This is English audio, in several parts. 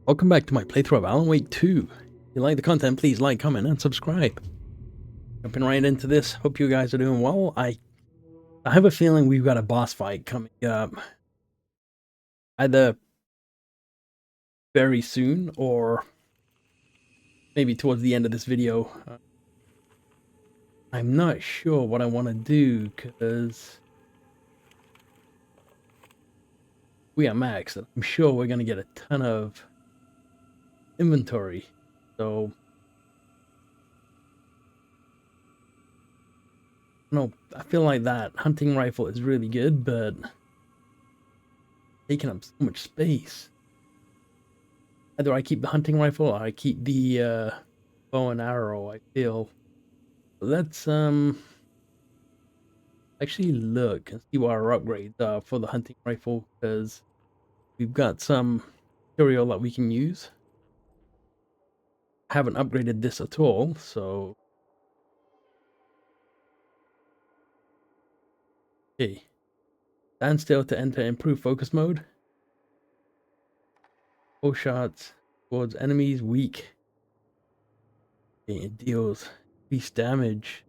Welcome back to my playthrough of Alan Wake 2. If you like the content, please like, comment, and subscribe. Jumping right into this. Hope you guys are doing well. I have a feeling we've got a boss fight coming up. Either very soon or maybe towards the end of this video. I'm not sure what I want to do because we are maxed. I'm sure we're going to get a ton of inventory. So no, I feel like that hunting rifle is really good, but taking up so much space. Either I keep the hunting rifle or I keep the bow and arrow, I feel. Let's actually look and see what our upgrades are for the hunting rifle, because we've got some material that we can use. Haven't upgraded this at all, so okay. Stand still to enter improved focus mode. Bow shots towards enemies weak. Okay, it deals increased damage.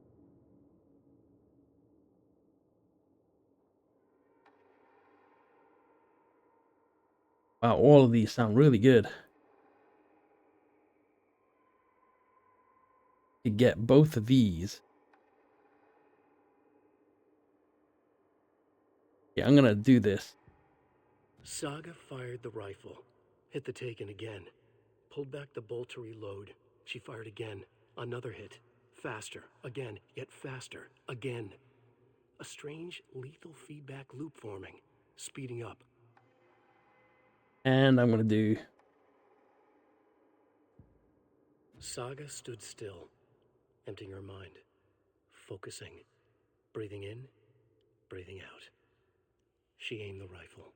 Wow, all of these sound really good. To get both of these. Yeah, I'm gonna do this. Saga fired the rifle, hit the taken again, pulled back the bolt to reload. She fired again, another hit, faster, again, yet faster, again. A strange, lethal feedback loop forming, speeding up. And I'm gonna do... Saga stood still, emptying her mind, focusing, breathing in, breathing out. She aimed the rifle,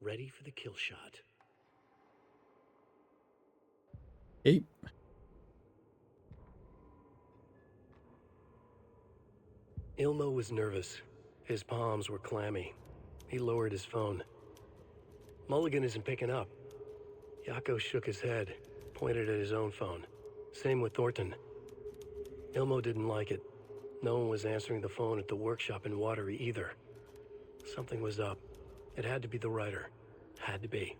ready for the kill shot. Okay. Ilmo was nervous. His palms were clammy. He lowered his phone. Mulligan isn't picking up. Yako shook his head, pointed at his own phone. Same with Thornton. Ilmo didn't like it. No one was answering the phone at the workshop in Watery either. Something was up. It had to be the writer. Had to be.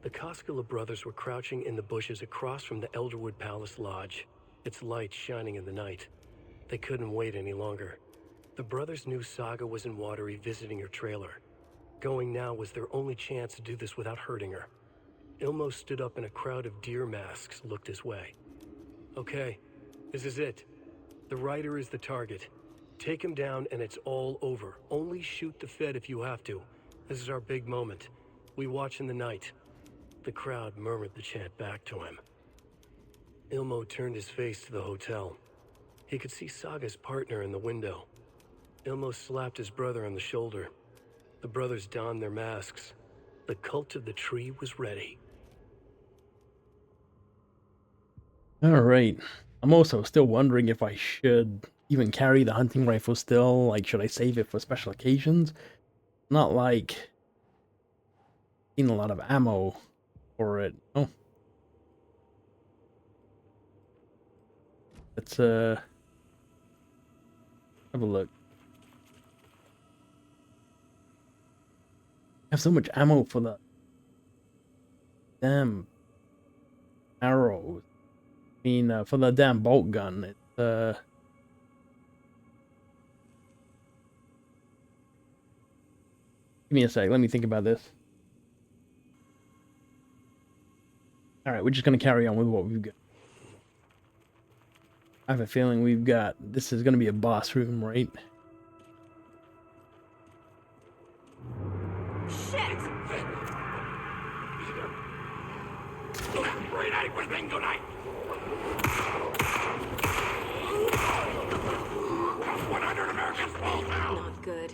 The Koskela brothers were crouching in the bushes across from the Elderwood Palace Lodge, its lights shining in the night. They couldn't wait any longer. The brothers knew Saga was in Watery visiting her trailer. Going now was their only chance to do this without hurting her. Ilmo stood up and a crowd of deer masks looked his way. Okay, this is it. The writer is the target. Take him down and it's all over. Only shoot the Fed if you have to. This is our big moment. We watch in the night. The crowd murmured the chant back to him. Ilmo turned his face to the hotel. He could see Saga's partner in the window. Ilmo slapped his brother on the shoulder. The brothers donned their masks. The cult of the tree was ready. Alright. I'm also still wondering if I should even carry the hunting rifle still. Like, should I save it for special occasions? Not like... seen a lot of ammo for it. Oh. Let's, have a look. I have so much ammo for the damn arrows. I mean, for the damn bolt gun. It's, give me a sec, let me think about this. Alright, we're just gonna carry on with what we've got. I have a feeling we've got... this is gonna be a boss room, right? Shit! Great everything tonight. 100 Americans fall now. Not good.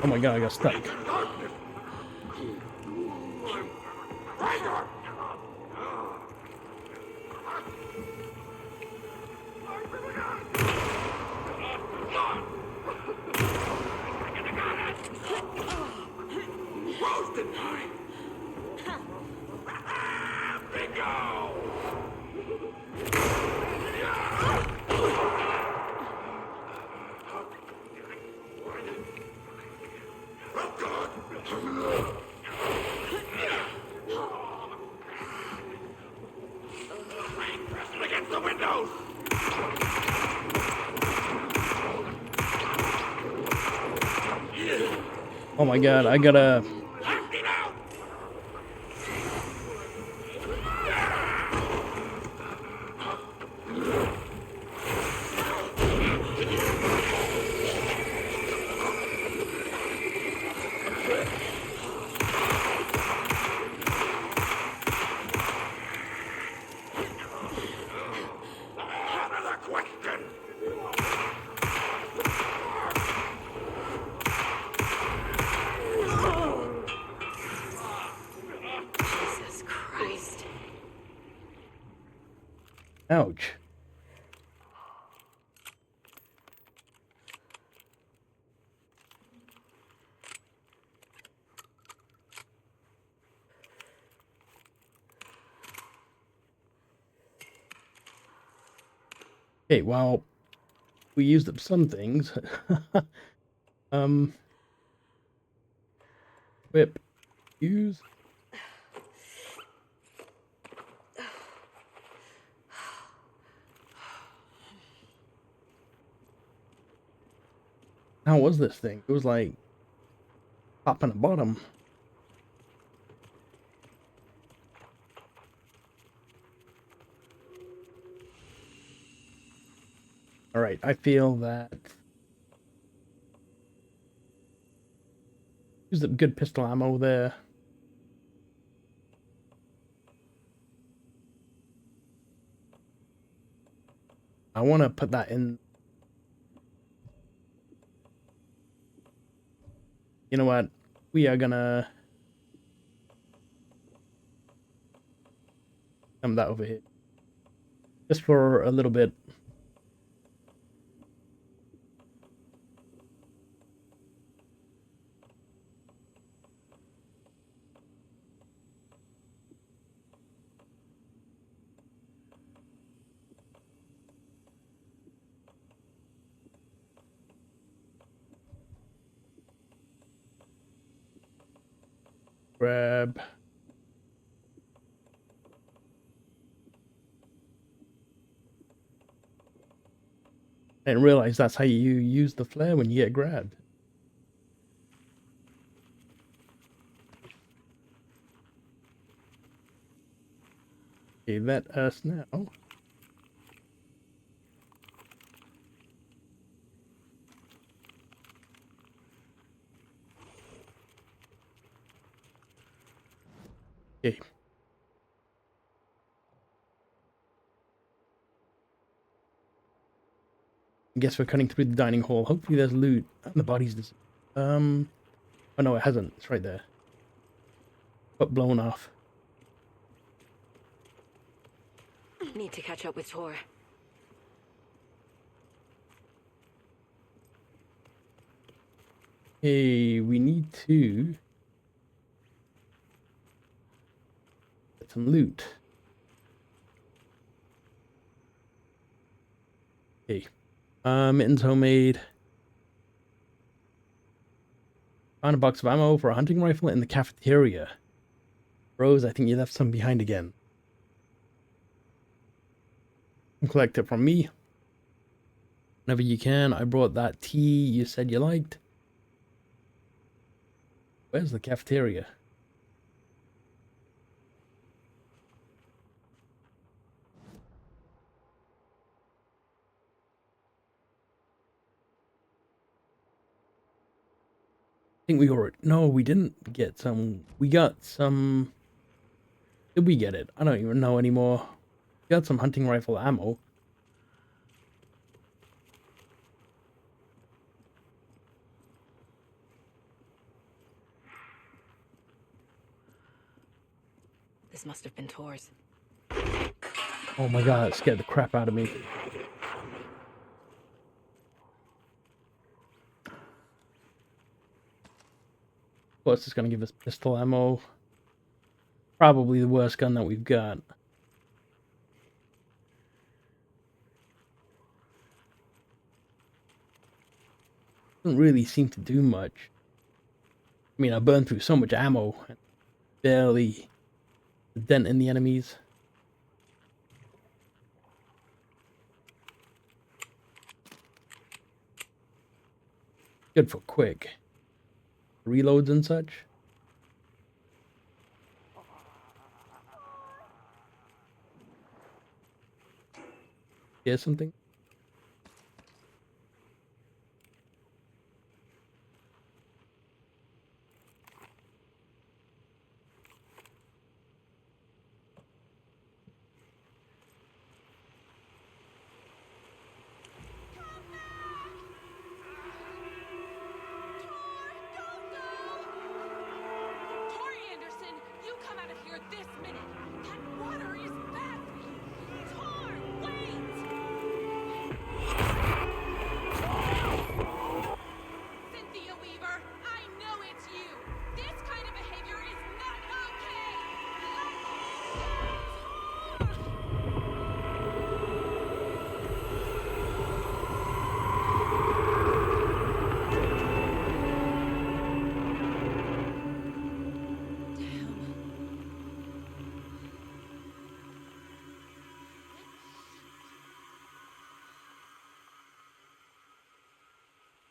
Oh my god, I got stuck. Roasted mine! Bingo! Pressing against the windows! Oh my god, I gotta... Empty out! Another question! Jesus Christ. Ouch. Okay, well, we used up some things. Whip, use. How was this thing? It was like top and the bottom. All right, I feel that used up good pistol ammo there. I want to put that in. You know what? We are gonna come that over here just for a little bit. Grab. I didn't realize that's how you use the flare when you get grabbed. Okay, let us now. Okay. I guess we're cutting through the dining hall. Hopefully there's loot. And the body's... Oh no, it hasn't. It's right there. But blown off. Need to catch up with Tor. Hey, we need to get some loot. Okay. Mittens homemade. Found a box of ammo for a hunting rifle in the cafeteria. Rose, I think you left some behind again. Collect it from me. Whenever you can. I brought that tea you said you liked. Where's the cafeteria? I think we already... No, we didn't get some... We got some... Did we get it? I don't even know anymore. We got some hunting rifle ammo. This must have been Tor's. Oh my god, it scared the crap out of me. Plus, it's gonna give us pistol ammo. Probably the worst gun that we've got. Doesn't really seem to do much. I mean, I burned through so much ammo, and barely a dent in the enemies. Good for quick reloads and such. Hear something? Tor Anderson, you come out of here this minute. That water is bad for you. Tor, wait! Cynthia Weaver, I know it's you. This kind of behavior is not okay. Let me go, Tor!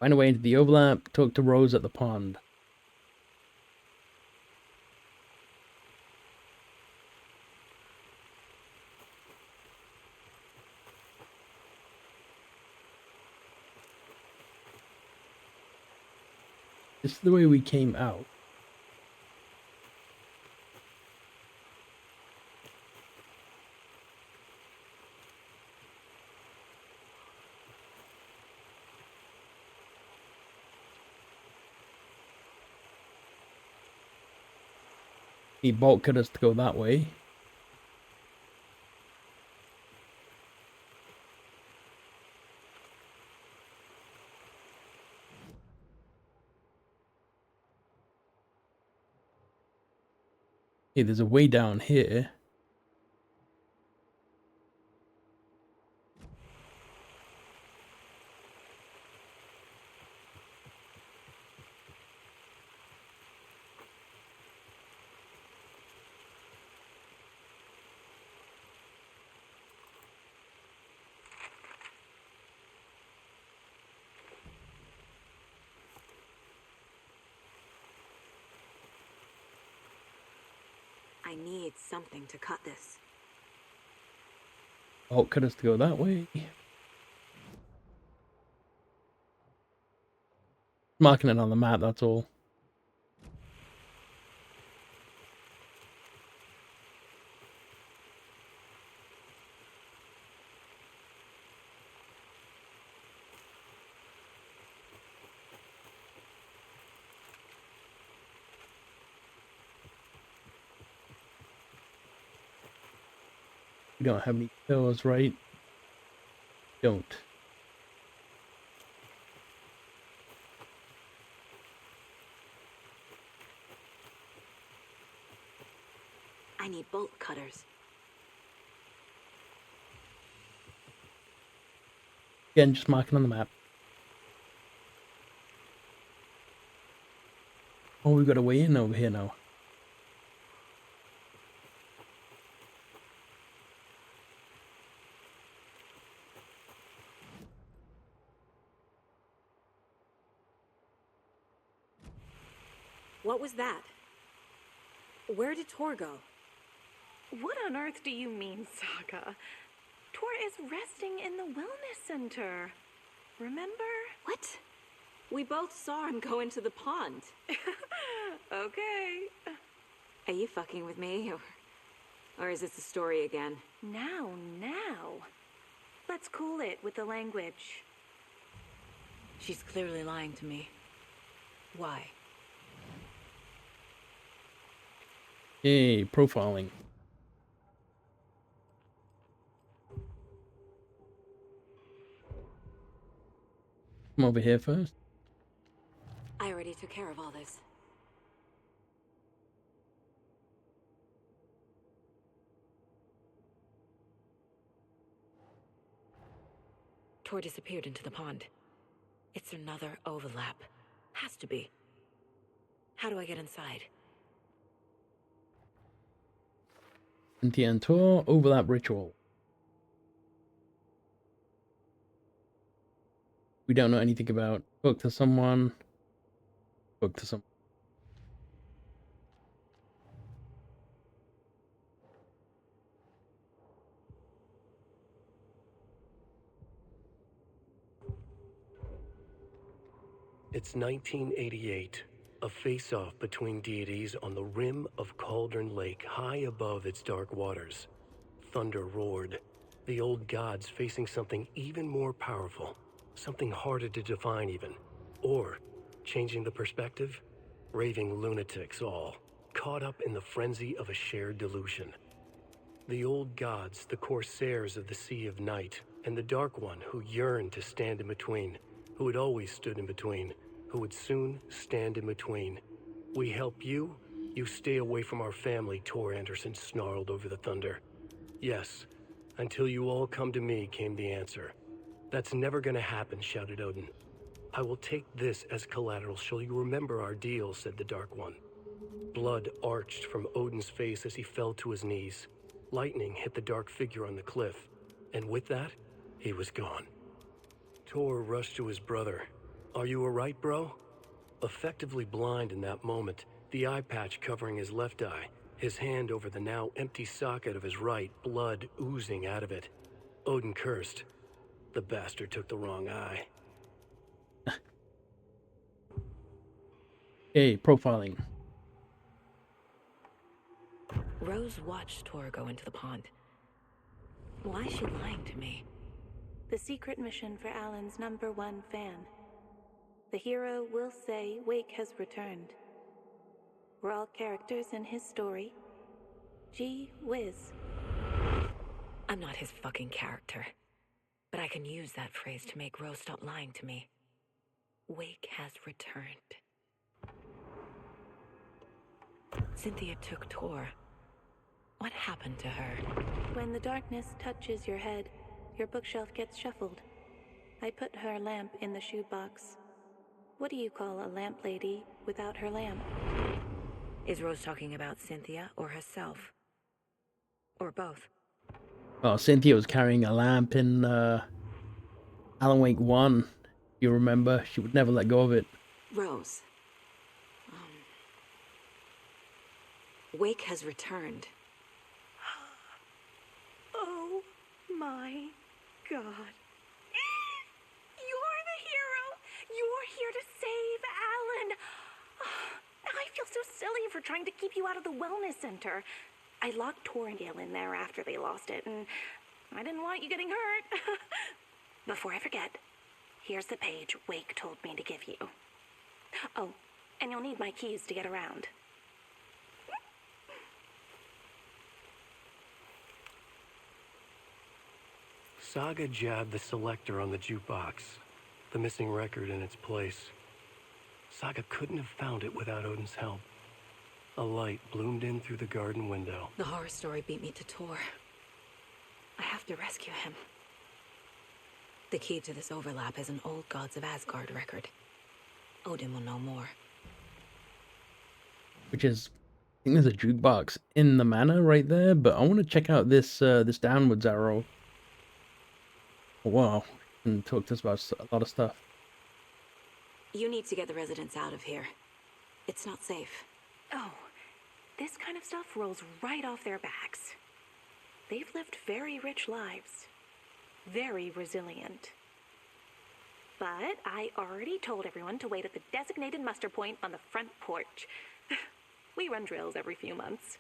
Find a way into the overlap, talk to Rose at the pond. This is the way we came out. Need bolt cutters to go that way. Hey, there's a way down here. I need something to cut this. Bolt cutters to go that way. Marking it on the map, that's all. We don't have any pills, right? Don't. I need bolt cutters. Again, just marking on the map. Oh, we've got a way in over here now. What was that? Where did Tor go? What on earth do you mean, Saga? Tor is resting in the wellness center. Remember? What? We both saw him go into the pond. Okay. Are you fucking with me? Or is this a story again? Now. Let's cool it with the language. She's clearly lying to me. Why? Hey, profiling. Come over here first. I already took care of all this. Tor disappeared into the pond. It's another overlap. Has to be. How do I get inside? Cynthia and Tor overlap ritual. We don't know anything about. Spoke to someone. Spoke to someone. It's 1988, a face-off between deities on the rim of Cauldron Lake, high above its dark waters. Thunder roared, the old gods facing something even more powerful, something harder to define even. Or, changing the perspective, raving lunatics all, caught up in the frenzy of a shared delusion. The old gods, the corsairs of the Sea of Night, and the Dark One who yearned to stand in between, who had always stood in between, who would soon stand in between. We help you, you stay away from our family, Tor Anderson snarled over the thunder. Yes, until you all come to me, came the answer. That's never gonna happen, shouted Odin. I will take this as collateral, shall you remember our deal, said the Dark One. Blood arched from Odin's face as he fell to his knees. Lightning hit the dark figure on the cliff, and with that, he was gone. Tor rushed to his brother. Are you alright, bro? Effectively blind in that moment, the eye patch covering his left eye, his hand over the now empty socket of his right, blood oozing out of it. Odin cursed. The bastard took the wrong eye. Okay, profiling. Rose watched Tor go into the pond. Why is she lying to me? The secret mission for Alan's #1 fan. The hero will say Wake has returned. We're all characters in his story. Gee whiz. I'm not his fucking character. But I can use that phrase to make Rose stop lying to me. Wake has returned. Cynthia took Tor. What happened to her? When the darkness touches your head, your bookshelf gets shuffled. I put her lamp in the shoebox. What do you call a lamp lady without her lamp? Is Rose talking about Cynthia or herself? Or both? Well, Cynthia was carrying a lamp in Alan Wake 1. You remember? She would never let go of it. Rose. Wake has returned. Oh my God. You're the hero! You're here to save Alan! I feel so silly for trying to keep you out of the wellness center. I locked Tor and Gale in there after they lost it, and I didn't want you getting hurt. Before I forget, here's the page Wake told me to give you. Oh, and you'll need my keys to get around. Saga jabbed the selector on the jukebox, the missing record in its place. Saga couldn't have found it without Odin's help. A light bloomed in through the garden window. The horror story beat me to Tor. I have to rescue him. The key to this overlap is an old Gods of Asgard record. Odin will know more. Which is, I think there's a jukebox in the manor right there, but I want to check out this this downwards arrow. Wow, and talk to us about a lot of stuff. You need to get the residents out of here. It's not safe. Oh, this kind of stuff rolls right off their backs. They've lived very rich lives. Very resilient. But I already told everyone to wait at the designated muster point on the front porch. We run drills every few months.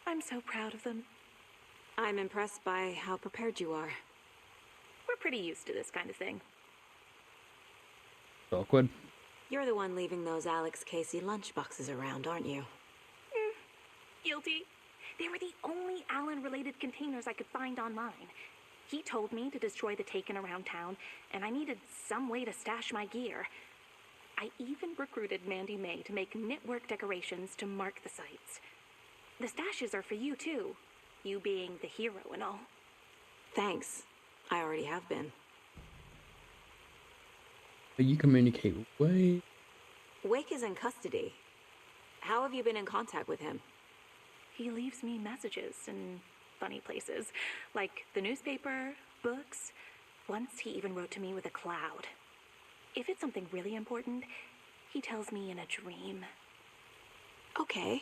I'm so proud of them. I'm impressed by how prepared you are. We're pretty used to this kind of thing. Awkward. You're the one leaving those Alex Casey lunchboxes around, aren't you? Guilty. They were the only Alan-related containers I could find online. He told me to destroy the Taken around town, and I needed some way to stash my gear. I even recruited Mandy May to make knitwork decorations to mark the sites. The stashes are for you, too. You being the hero and all. Thanks. I already have been. But you communicate with Wake. Wake is in custody. How have you been in contact with him? He leaves me messages in funny places, like the newspaper, books. Once he even wrote to me with a cloud. If it's something really important, he tells me in a dream. Okay.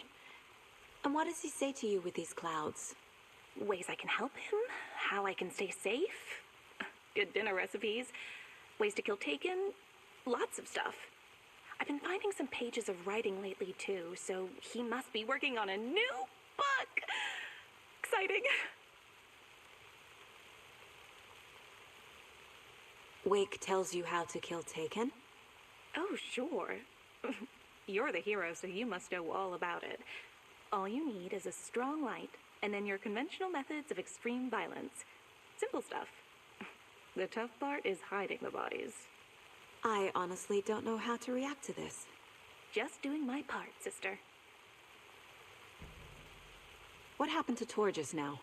And what does he say to you with these clouds? Ways I can help him, how I can stay safe, good dinner recipes, ways to kill Taken, lots of stuff. I've been finding some pages of writing lately too, so he must be working on a new book. Exciting. Wake tells you how to kill Taken? Oh, sure. You're the hero, so you must know all about it. All you need is a strong light, and then your conventional methods of extreme violence. Simple stuff. The tough part is hiding the bodies. I honestly don't know how to react to this. Just doing my part, sister. What happened to Tor just now?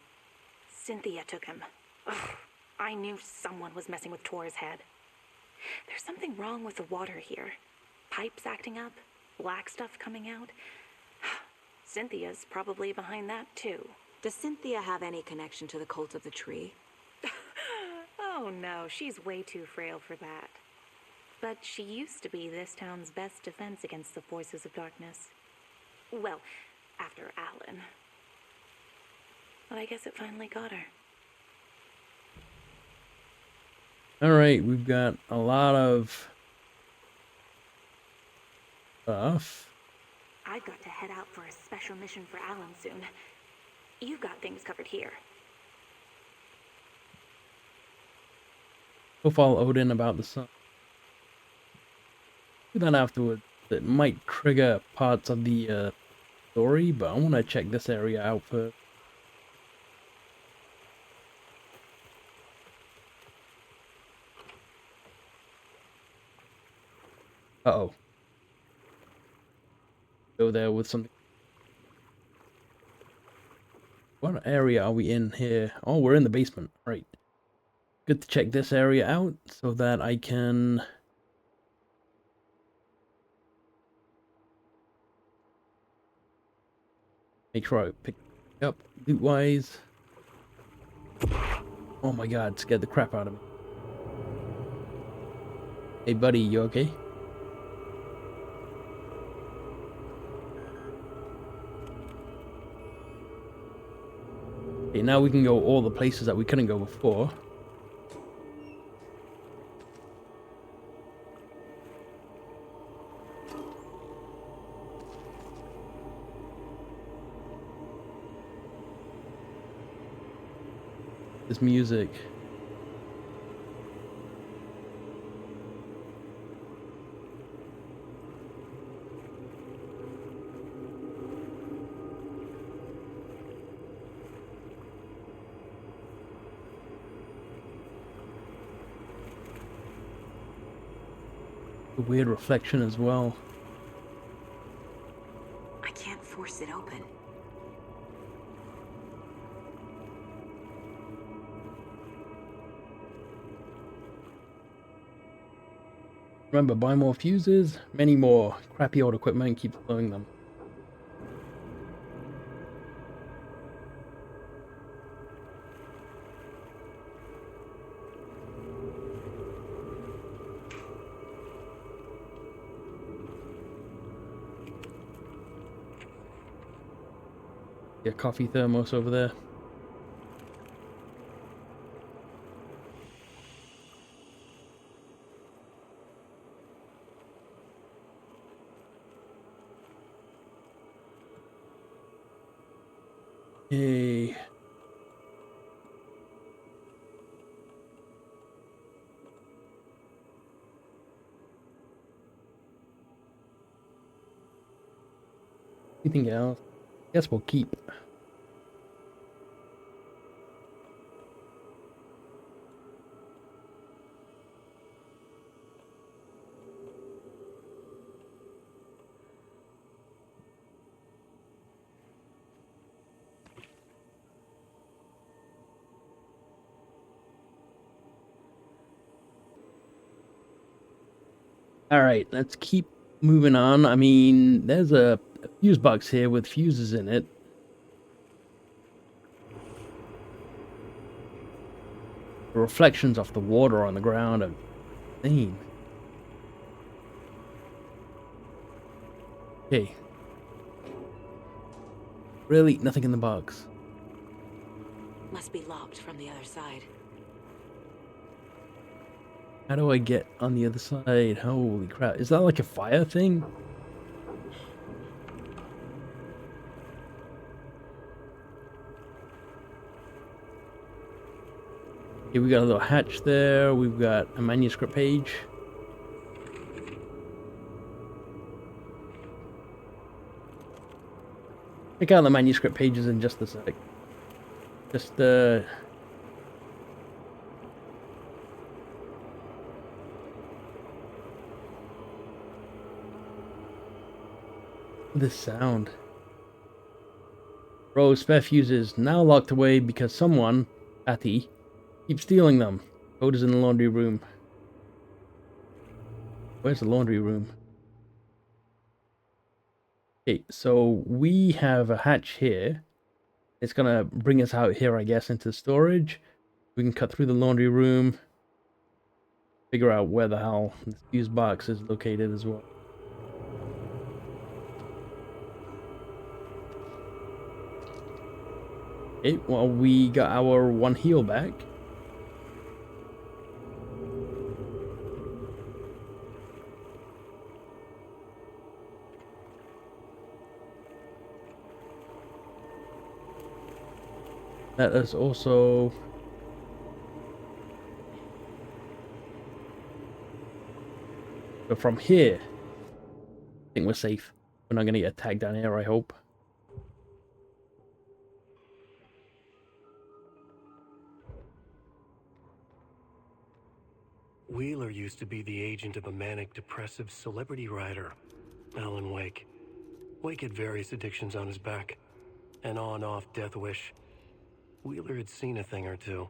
Cynthia took him. Ugh, I knew someone was messing with Tor's head. There's something wrong with the water here. Pipes acting up, black stuff coming out. Cynthia's probably behind that too. Does Cynthia have any connection to the cult of the tree? Oh no, she's way too frail for that. But she used to be this town's best defense against the forces of darkness. Well, after Alan. But I guess it finally got her. Alright, we've got a lot of stuff. I've got to head out for a special mission for Alan soon. You've got things covered here. Profile Odin about the sun. Do that afterwards. It might trigger parts of the story, but I want to check this area out first. Uh-oh. Go there with something. What area are we in here? Oh, we're in the basement. Right. Good to check this area out so that I can make sure I pick it up loot-wise. Oh my god, scared the crap out of me. Hey buddy, you okay? Okay, now we can go all the places that we couldn't go before. This music. A weird reflection as well. I can't force it open. Remember, buy more fuses, many more crappy old equipment, keep blowing them. Yeah, coffee thermos over there. Yay. Anything else? Guess we'll keep. Alright, let's keep moving on. I mean, there's a fuse box here with fuses in it. The reflections off the water on the ground are insane. Okay. Really? Nothing in the box. Must be locked from the other side. How do I get on the other side? Holy crap. Is that like a fire thing? Okay, we got a little hatch there. We've got a manuscript page. Check out the manuscript pages in just a sec. Just, this sound. Bro, spare fuses now locked away because someone, Patty, keeps stealing them. Code is in the laundry room. Where's the laundry room? Okay, so we have a hatch here. It's gonna bring us out here, I guess, into storage. We can cut through the laundry room. Figure out where the hell the fuse box is located as well. Okay, well, we got our one heal back. Let us also... But from here, I think we're safe. We're not going to get attacked down here, I hope. Wheeler used to be the agent of a manic-depressive celebrity writer, Alan Wake. Wake had various addictions on his back. An on-off death wish. Wheeler had seen a thing or two.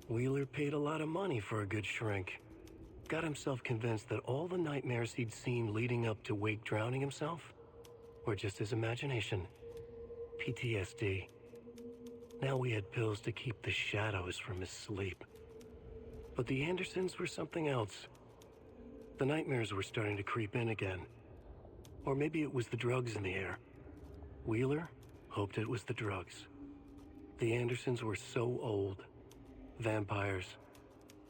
Wheeler paid a lot of money for a good shrink. Got himself convinced that all the nightmares he'd seen leading up to Wake drowning himself were just his imagination. PTSD. Now we had pills to keep the shadows from his sleep. But the Andersons were something else. The nightmares were starting to creep in again. Or maybe it was the drugs in the air. Wheeler hoped it was the drugs. The Andersons were so old. Vampires.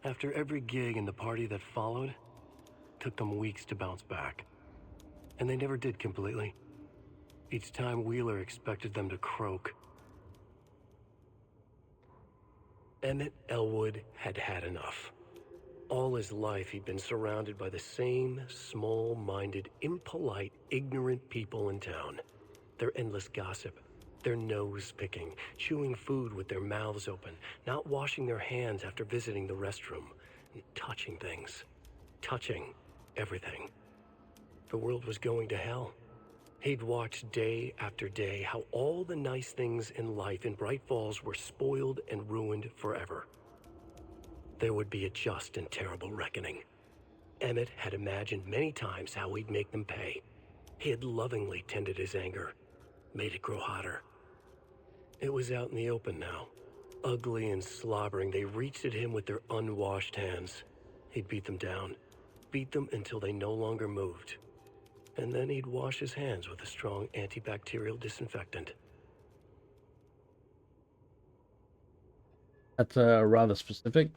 After every gig and the party that followed, took them weeks to bounce back. And they never did completely. Each time Wheeler expected them to croak. Emmett Elwood had had enough. All his life he'd been surrounded by the same small-minded, impolite, ignorant people in town. Their endless gossip, their nose-picking, chewing food with their mouths open, not washing their hands after visiting the restroom, and touching things. Touching everything. The world was going to hell. He'd watched day after day how all the nice things in life in Bright Falls were spoiled and ruined forever. There would be a just and terrible reckoning. Emmett had imagined many times how he'd make them pay. He had lovingly tended his anger, made it grow hotter. It was out in the open now. Ugly and slobbering, they reached at him with their unwashed hands. He'd beat them down, beat them until they no longer moved. And then he'd wash his hands with a strong antibacterial disinfectant. That's rather specific.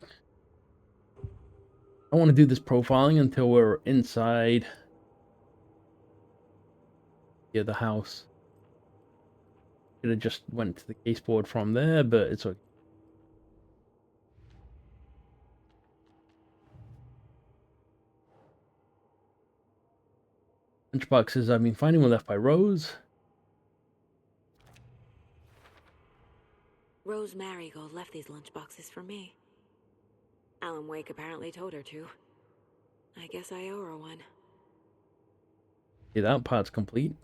I want to do this profiling until we're inside the house. Could have just went to the caseboard from there, but it's okay. Lunchboxes I've been finding were left by Rose. Rose Marigold left these lunchboxes for me. Alan Wake apparently told her to. I guess I owe her one. Yeah, that part's complete.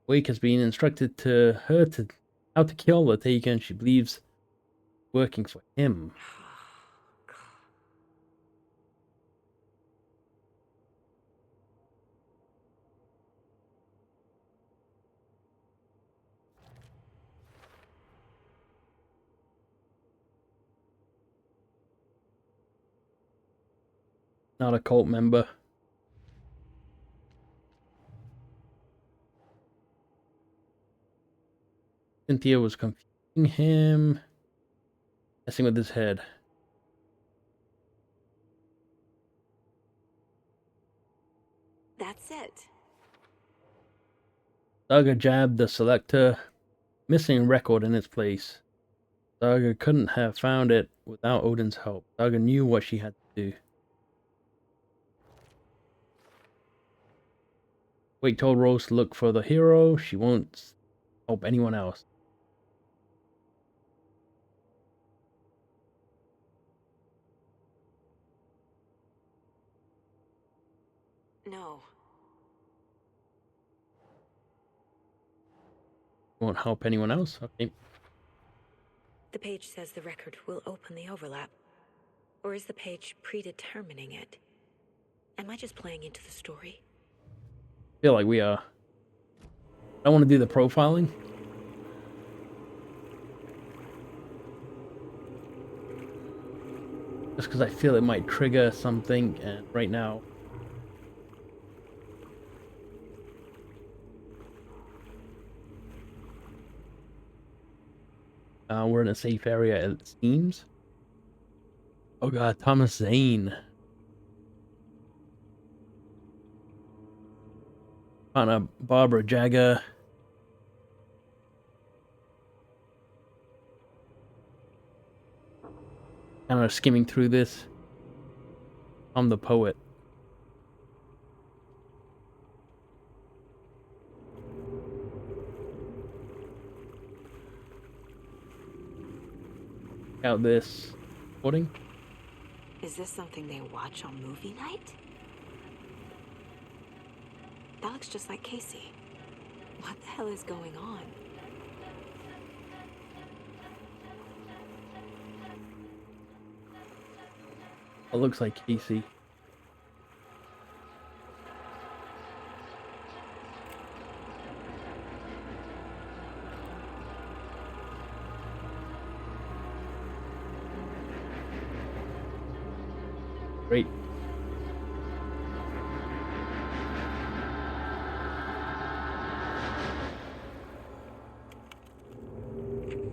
Wake has been instructed to her to how to kill the Taken. She believes working for him. Not a cult member. Cynthia was confusing him, messing with his head. That's it. Saga jabbed the selector, missing record in its place. Saga couldn't have found it without Odin's help. Saga knew what she had to do. Wake told Rose to look for the hero. She won't help anyone else. No. Won't help anyone else? Okay. The page says the record will open the overlap. Or is the page predetermining it? Am I just playing into the story? Feel like we are. I want to do the profiling. Just because I feel it might trigger something, and right now. We're in a safe area, it seems. Oh god, Thomas Zane. Anna Barbara Jagger. Kind of skimming through this. I'm the poet. Out this recording. Is this something they watch on movie night? That looks just like Casey. What the hell is going on? It looks like Casey. Great.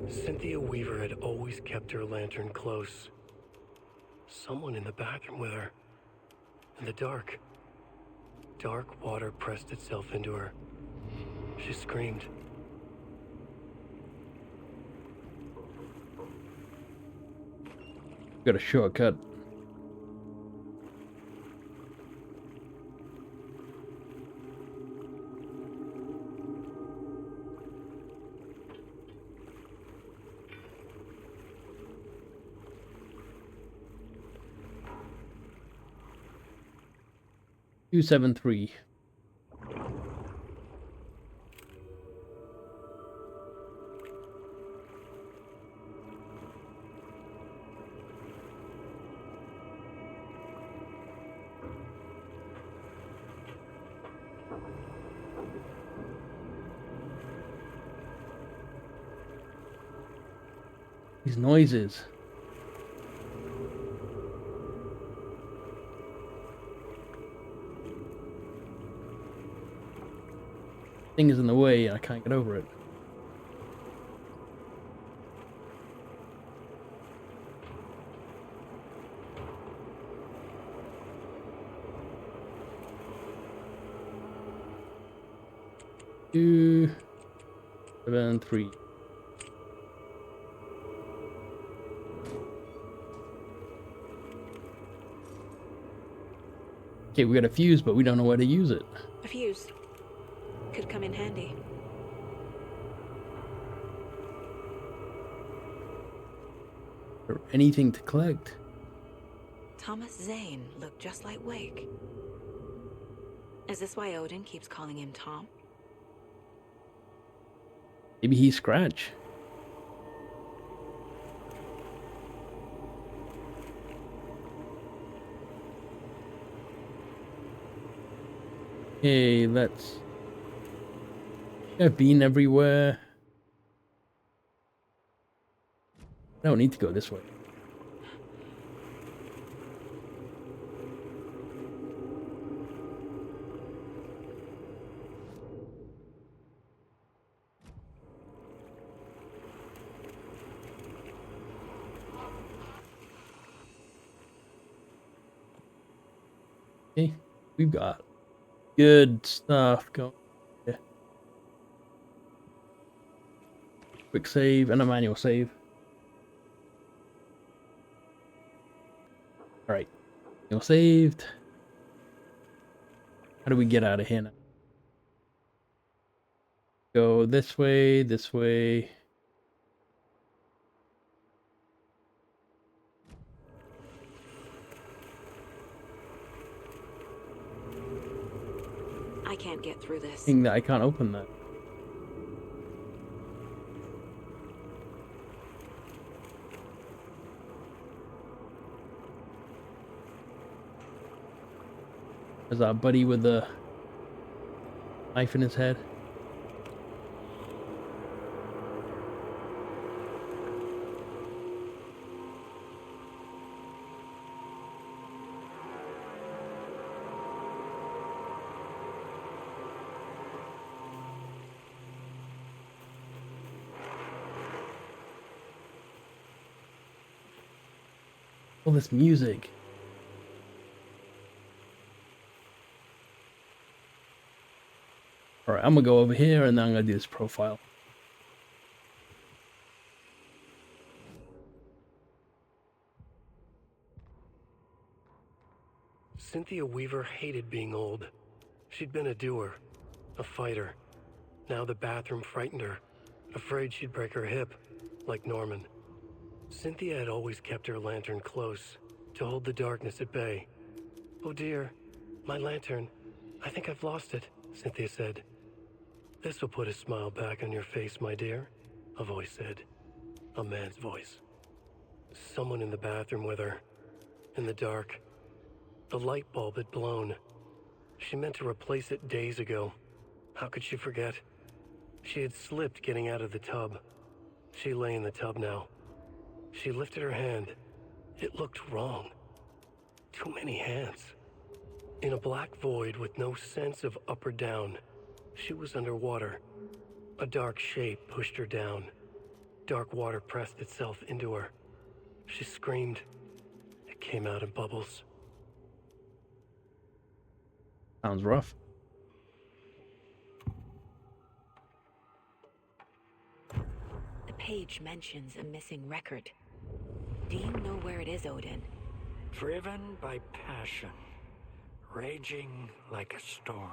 Cynthia Weaver had always kept her lantern close. Someone in the bathroom with her. In the dark. Dark water pressed itself into her. She screamed. Got a shortcut. Two 7-3. These noises. Thing is in the way, and I can't get over it. Two 7-3. Okay, we got a fuse, but we don't know where to use it. A fuse. Could come in handy. Or anything to collect. Thomas Zane looked just like Wake. Is this why Odin keeps calling him Tom? Maybe he's Scratch. Okay, let's... I've been everywhere. I don't need to go this way. Okay, we've got good stuff going. Yeah. Quick save and a manual save. Alright, manual saved. How do we get out of here now? Go this way, this way. I can't get through this. Thing that I can't open that. There's our buddy with the knife in his head. All this music. Alright, I'm gonna go over here and then I'm gonna do this profile. Cynthia Weaver hated being old. She'd been a doer, a fighter. Now the bathroom frightened her, afraid she'd break her hip, like Norman. Cynthia had always kept her lantern close, to hold the darkness at bay. "Oh dear, my lantern. I think I've lost it," Cynthia said. "This will put a smile back on your face, my dear," a voice said. A man's voice. Someone in the bathroom with her. In the dark. The light bulb had blown. She meant to replace it days ago. How could she forget? She had slipped getting out of the tub. She lay in the tub now. She lifted her hand. It looked wrong. Too many hands. In a black void with no sense of up or down, she was underwater. A dark shape pushed her down. Dark water pressed itself into her. She screamed. It came out in bubbles. Sounds rough. The page mentions a missing record. Do you know where it is, Odin? Driven by passion, raging like a storm.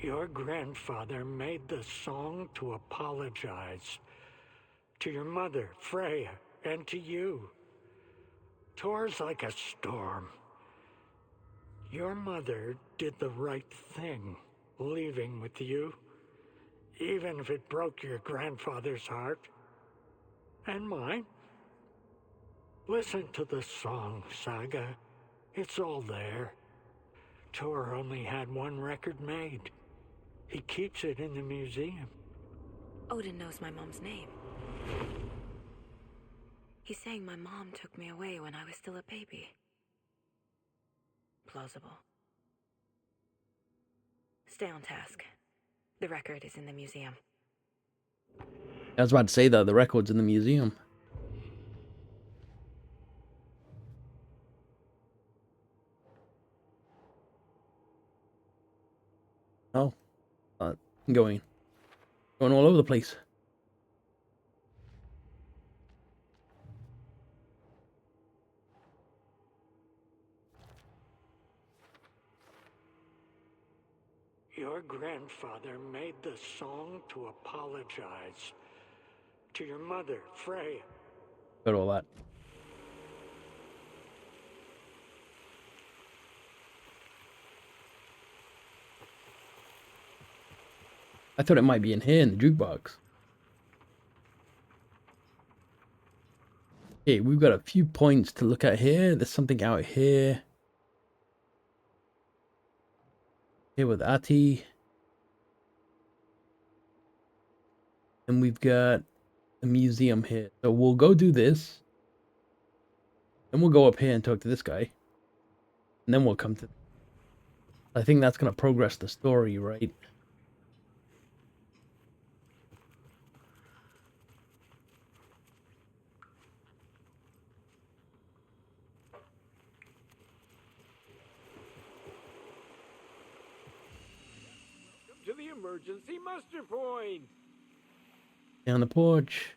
Your grandfather made the song to apologize to your mother, Freya, and to you. Tor's like a storm. Your mother did the right thing, leaving with you, even if it broke your grandfather's heart. And mine. Listen to the song, Saga. It's all there. Tor only had one record made. He keeps it in the museum. Odin knows my mom's name. He's saying my mom took me away when I was still a baby. Plausible. Stay on task. The record is in the museum. I was about to say that the record's in the museum. Oh, I'm going all over the place. Your grandfather made the song to apologize to your mother, Freya. Got all that. I thought it might be in here in the jukebox. Okay, we've got a few points to look at here. There's something out here. Here with Ati. And we've got a museum here. So we'll go do this. Then we'll go up here and talk to this guy. And then we'll come to... I think that's going to progress the story, right? emergency muster point. Down the porch.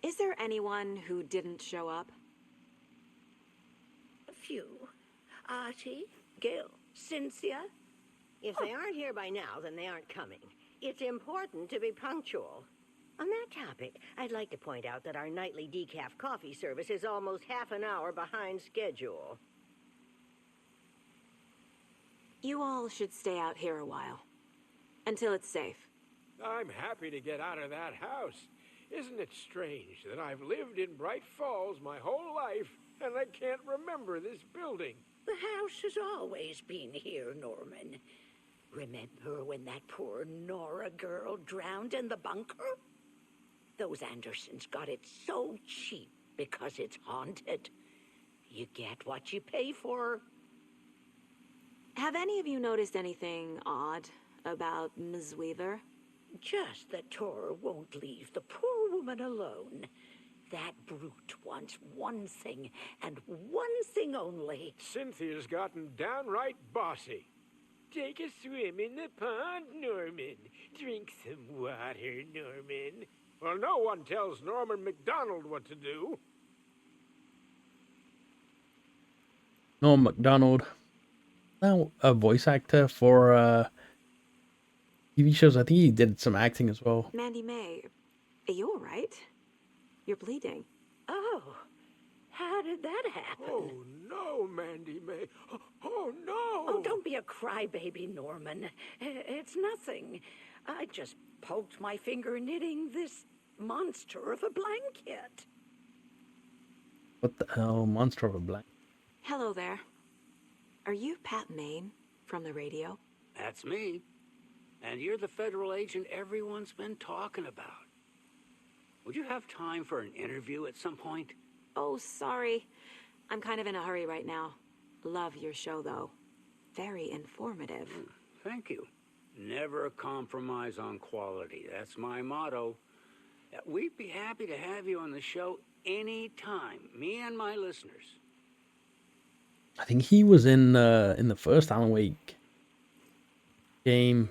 Is there anyone who didn't show up? A few. Artie, Gil, Cynthia. If they aren't here by now, then they aren't coming. It's important to be punctual. On that topic, I'd like to point out that our nightly decaf coffee service is almost half an hour behind schedule. You all should stay out here a while. Until it's safe. I'm happy to get out of that house. Isn't it strange that I've lived in Bright Falls my whole life and I can't remember this building? The house has always been here, Norman. Remember when that poor Nora girl drowned in the bunker? Those Andersons got it so cheap because it's haunted. You get what you pay for. Have any of you noticed anything odd about Ms. Weaver? Just that Tor won't leave the poor woman alone. That brute wants one thing, and one thing only. Cynthia's gotten downright bossy. Take a swim in the pond, Norman. Drink some water, Norman. Well, no one tells Norman McDonald what to do. Norm MacDonald. Now a voice actor for TV shows. I think he did some acting as well. Mandy May, are you alright? You're bleeding. Oh, how did that happen? Oh, no, Mandy May. Oh, no. Oh, don't be a crybaby, Norman. It's nothing. I just poked my finger knitting this monster of a blanket. What the hell? Monster of a blank. Hello there. Are you Pat Maine from the radio? That's me. And you're the federal agent everyone's been talking about. Would you have time for an interview at some point? Oh, sorry. I'm kind of in a hurry right now. Love your show, though. Very informative. Thank you. Never compromise on quality. That's my motto. We'd be happy to have you on the show anytime, me and my listeners. I think he was in the first Alan Wake game,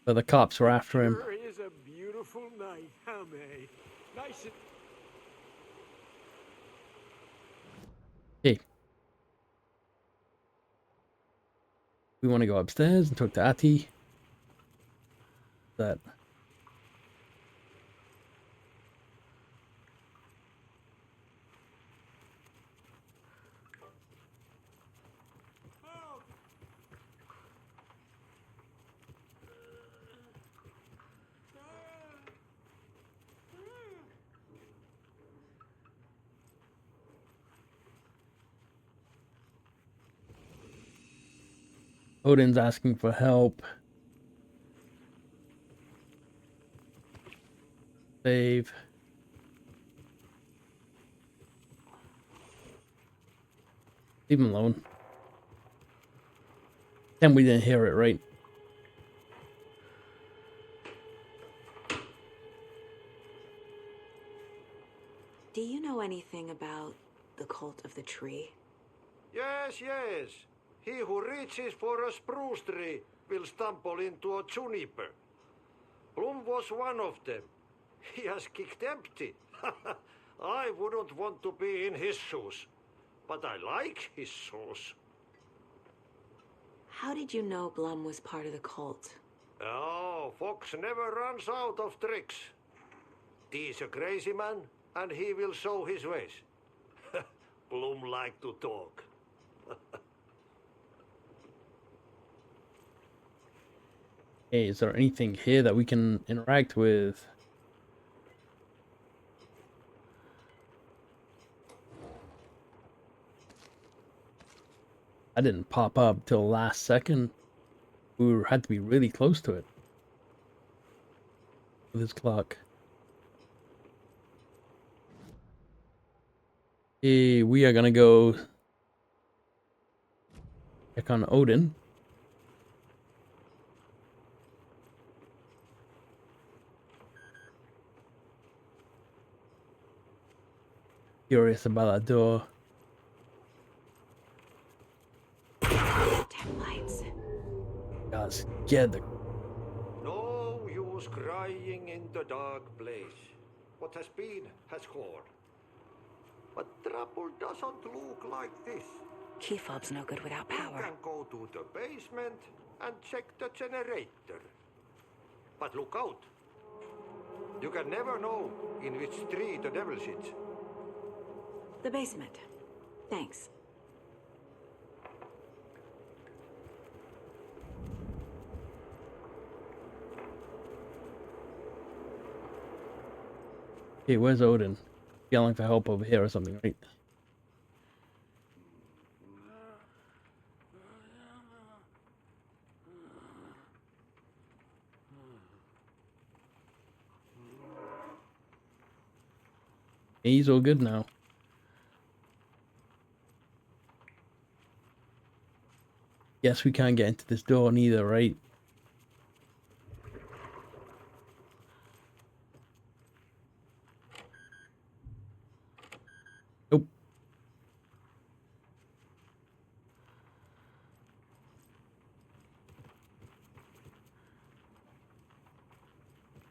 but the cops were after him. Sure is a beautiful night, huh, May? Nice and... Hey, we want to go upstairs and talk to Ati. That. Odin's asking for help. Save. Leave him alone. And we didn't hear it, right? Do you know anything about the cult of the tree? Yes, yes. He who reaches for a spruce tree will stumble into a juniper. Bloom was one of them. He has kicked empty. I wouldn't want to be in his shoes, but I like his shoes. How did you know Blum was part of the cult? Oh, Fox never runs out of tricks. He's a crazy man, and he will show his ways. Bloom like to talk. Hey, is there anything here that we can interact with? I didn't pop up till last second. We had to be really close to it with his clock. Hey, we are gonna go check on Odin. Curious about that door. Tail lights. Scared the... No use crying in the dark place. What has been has gone. But trouble doesn't look like this. Key fob's no good without You power. can go to the basement and check the generator. But look out. You can never know in which tree the devil sits. The basement. Thanks. Okay, where's Odin? Yelling for help over here or something, right? He's all good now. Guess we can't get into this door neither, right? Nope.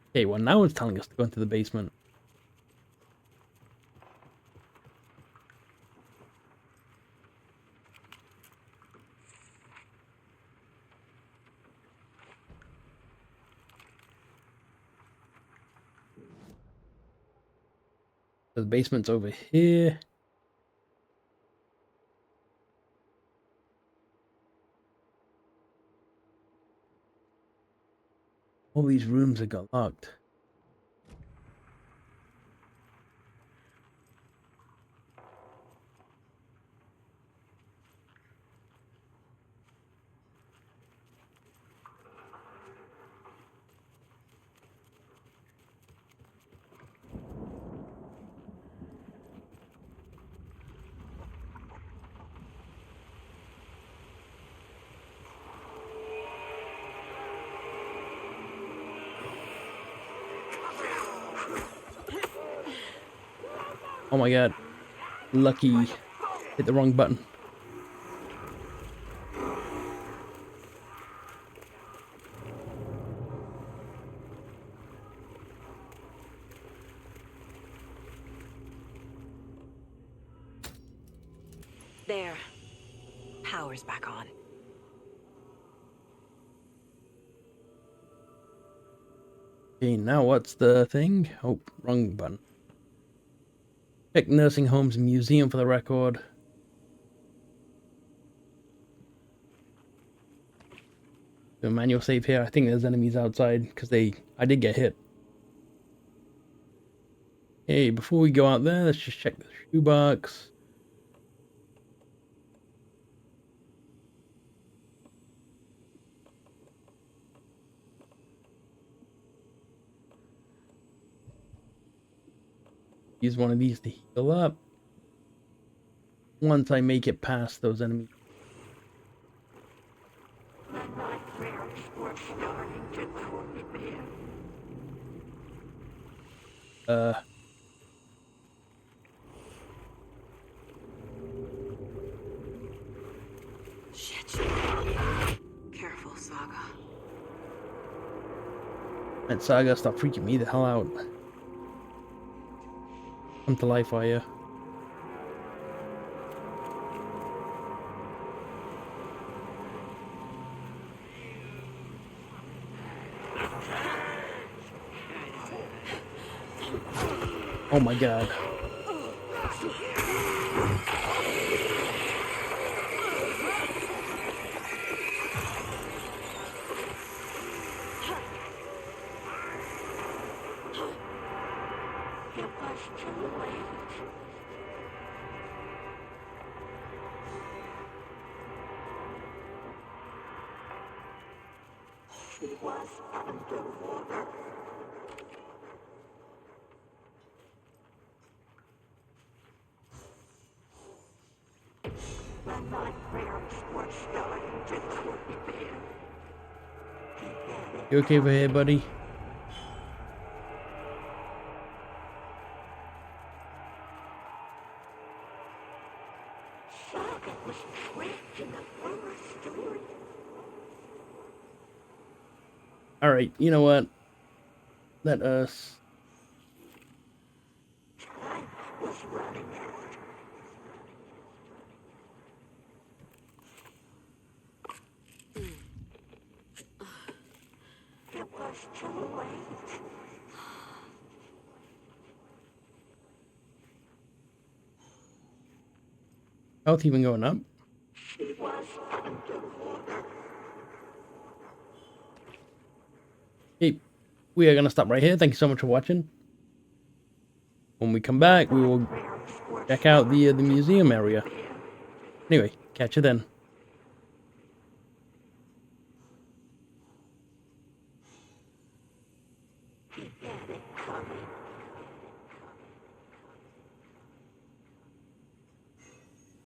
Okay, well now it's telling us to go into the basement. The basement's over here. All these rooms have got locked. Oh my god. Lucky. Hit the wrong button. There. Power's back on. Okay, now what's the thing? Oh, wrong button. Check nursing homes and museum for the record. Do a manual save here. I think there's enemies outside because I did get hit. Hey, before we go out there, let's just check the shoebox. Use one of these to heal up. Once I make it past those enemies. Shit. Careful, Saga. And Saga, stop freaking me the hell out. Come to life, are you? Oh my god. She was underwater. The nightmares were starting to creep in. You okay over here, buddy? Saga was trapped in the forest, Stewart. Alright, you know what? Let us... It was too late. Health even going up? She was underwater. Okay, we are going to stop right here. Thank you so much for watching. When we come back, we will check out the museum area. Anyway, catch you then.